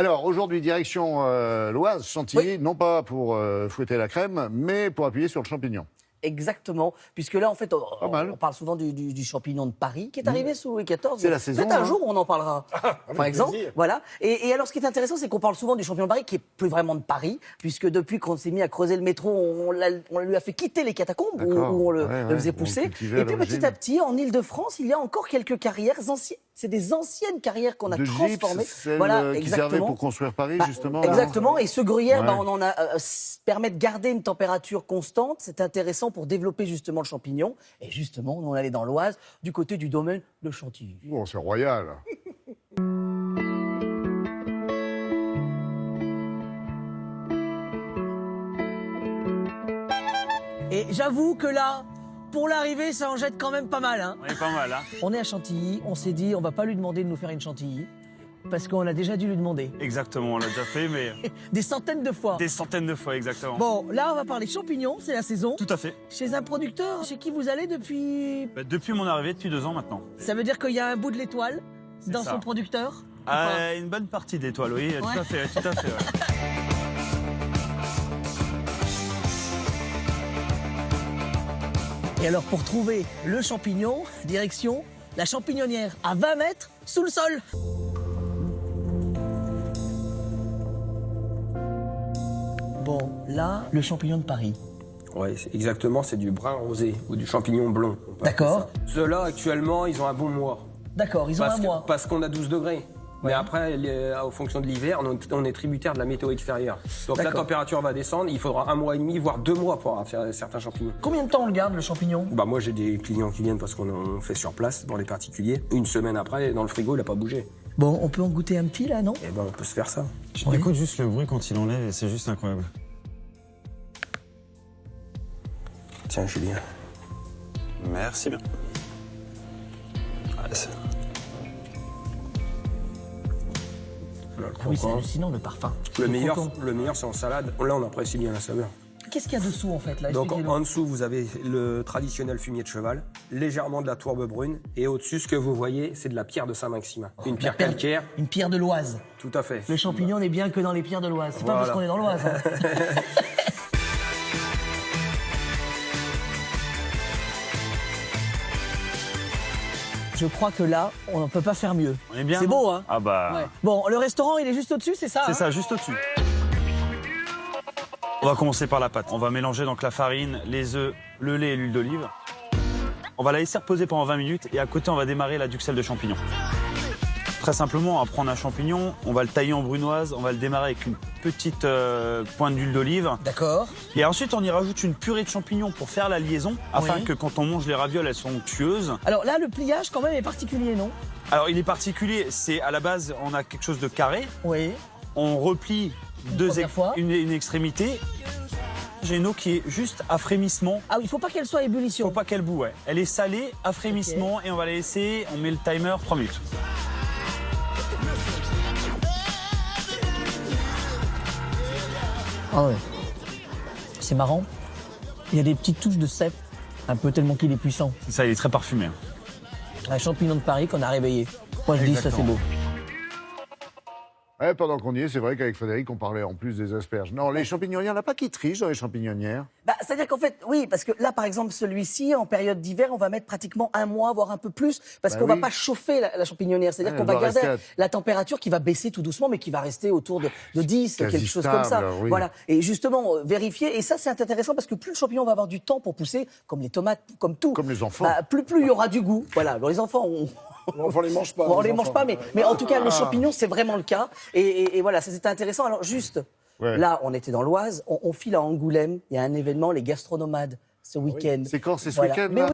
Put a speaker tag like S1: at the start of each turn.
S1: Alors aujourd'hui, direction l'Oise, Chantilly, non pas pour fouetter la crème, mais pour appuyer sur le champignon.
S2: Exactement, puisque là, en fait,
S1: mal.
S2: on parle souvent du champignon de Paris, qui est arrivé sous Louis XIV.
S1: C'est la saison,
S2: Peut-être un
S1: hein.
S2: jour, on en parlera, par exemple.
S3: plaisir.
S2: Voilà. Et alors, ce qui est intéressant, c'est qu'on parle souvent du champignon de Paris, qui est plus vraiment de Paris, puisque depuis qu'on s'est mis à creuser le métro, on lui a fait quitter les catacombes, où
S1: D'accord.
S2: on le
S1: Ouais,
S2: faisait
S1: on
S2: pousser.
S1: cultivait à
S2: Et puis, petit
S1: l'origine.
S2: à petit, en Île-de-France, il y a encore quelques carrières anciennes. C'est des anciennes carrières qu'on a
S1: De
S2: transformées.
S1: gypse, celle
S2: Voilà,
S1: qui servait pour construire Paris,
S2: Bah,
S1: justement. là.
S2: exactement, et ce gruyère,
S1: Ouais.
S2: on en a permet de garder une température constante. C'est intéressant pour développer justement le champignon. Et justement, on allait dans l'Oise, du côté du domaine de Chantilly.
S1: Oh, c'est royal.
S2: Et j'avoue que là, pour l'arrivée, ça en jette quand même pas mal. Hein.
S4: On est pas mal, hein.
S2: On est à Chantilly, on s'est dit, on va pas lui demander de nous faire une Chantilly, parce qu'on a déjà dû lui demander.
S4: Exactement, on l'a déjà fait, mais
S2: Des centaines de fois.
S4: des centaines de fois, exactement.
S2: Bon, là, on va parler champignons, c'est la saison.
S4: Tout à fait.
S2: Chez un producteur, chez qui vous allez depuis...
S4: Bah, depuis mon arrivée, depuis 2 ans maintenant.
S2: Ça veut dire qu'il y a un bout de l'étoile dans
S4: ça.
S2: son producteur ou pas
S4: Une bonne partie de l'étoile, oui,
S2: Ouais.
S4: tout à fait, tout à fait. Ouais.
S2: Et alors, pour trouver le champignon, direction la champignonnière, à 20 mètres sous le sol. Bon, là, le champignon de Paris.
S3: Oui, exactement, c'est du brun rosé ou du champignon blond. on peut
S2: D'accord.
S3: appeler ça. Ceux-là, actuellement, ils ont un bon mois.
S2: D'accord, ils ont un mois.
S3: Parce qu'on a 12 degrés. Mais après, en fonction de l'hiver, on est tributaire de la météo extérieure. Donc la
S2: D'accord.
S3: température va descendre, il faudra 1 mois et demi, voire 2 mois pour faire certains champignons.
S2: Combien de temps on le garde, le champignon?
S3: Bah moi j'ai des clients qui viennent parce qu'on fait sur place dans les particuliers. Une semaine après, dans le frigo, il n'a pas bougé.
S2: Bon, on peut en goûter un petit, là, non?
S3: Et ben on peut se faire ça.
S5: Tu écoutes juste le bruit quand il enlève et c'est juste incroyable.
S3: Tiens Julien.
S5: Merci bien. Allez, c'est-
S3: Voilà,
S2: Oui, c'est
S3: croquant.
S2: hallucinant, le parfum.
S3: le
S2: croquant.
S3: meilleur c'est en salade. Là on apprécie bien la saveur.
S2: Qu'est-ce qu'il y a dessous, en fait, là?
S3: Donc
S2: Expliquez-nous.
S3: en dessous vous avez le traditionnel fumier de cheval, légèrement de la tourbe brune, et au-dessus ce que vous voyez c'est de la pierre de Saint-Maximin. Une pierre
S2: La
S3: calcaire,
S2: Une pierre de l'Oise.
S3: tout à fait.
S2: Le champignon n'est bien que dans les pierres de l'Oise. C'est pas parce
S3: Voilà.
S2: qu'on est dans l'Oise. Hein. Je crois que là, on ne peut pas faire mieux.
S4: On est bien.
S2: C'est
S4: non
S2: beau, hein?
S4: Ah bah,
S2: Ouais. Bon, le restaurant, il est juste au-dessus, c'est ça?
S4: c'est
S2: hein
S4: ça, juste au-dessus. On va commencer par la pâte. On va mélanger donc la farine, les œufs, le lait et l'huile d'olive. On va la laisser reposer pendant 20 minutes et à côté, on va démarrer la duxelle de champignons. Très simplement, on va prendre un champignon, on va le tailler en brunoise, on va le démarrer avec une petite pointe d'huile d'olive.
S2: D'accord.
S4: Et ensuite, on y rajoute une purée de champignons pour faire la liaison, afin
S2: Oui.
S4: que quand on mange les ravioles, elles sont tueuses.
S2: Alors là, le pliage, quand même, est particulier, non?
S4: Alors, il est particulier, c'est à la base, on a quelque chose de carré.
S2: Oui.
S4: On replie
S2: première fois.
S4: une extrémité. J'ai une eau qui est juste à frémissement.
S2: Ah oui, il faut pas qu'elle soit à ébullition.
S4: Faut pas qu'elle boue, ouais. Elle est salée, à frémissement, et on va la laisser, on met le timer 3 minutes.
S2: Ah ouais. C'est marrant. Il y a des petites touches de cèpe, un peu tellement qu'il est puissant.
S4: C'est ça, il est très parfumé. hein.
S2: Un champignon de Paris qu'on a réveillé. Moi, je dis, ça c'est beau.
S1: Ouais, pendant qu'on y est, c'est vrai qu'avec Frédéric, on parlait en plus des asperges. Non, les champignonnières, il n'y en a pas qui trichent dans les champignonnières.
S2: Bah, c'est-à-dire qu'en fait, oui, parce que là, par exemple, celui-ci, en période d'hiver, on va mettre pratiquement 1 mois, voire un peu plus, parce
S1: Bah
S2: qu'on va
S1: oui.
S2: pas chauffer la champignon-nière. C'est-à-dire
S1: Ouais,
S2: qu'on
S1: elle
S2: va
S1: doit
S2: garder
S1: rester
S2: la température qui va baisser tout doucement, mais qui va rester autour de 10,
S1: Quasi
S2: quelque chose comme ça.
S1: stable, oui.
S2: Voilà. Et justement, vérifier. Et ça, c'est intéressant parce que plus le champignon va avoir du temps pour pousser, comme les tomates, comme tout.
S1: Comme les enfants.
S2: Bah, plus il y aura du goût. Voilà. Bon, les enfants,
S6: On les mange pas.
S2: on les mange pas, mais en tout cas, le champignon, c'est vraiment le cas. Et voilà, ça c'était intéressant. Alors juste,
S1: Ouais.
S2: là, on était dans l'Oise, on file à Angoulême, il y a un événement, les gastronomades, ce week-end.
S1: C'est quand? C'est ce
S2: Voilà.
S1: week-end,
S2: Mais
S1: là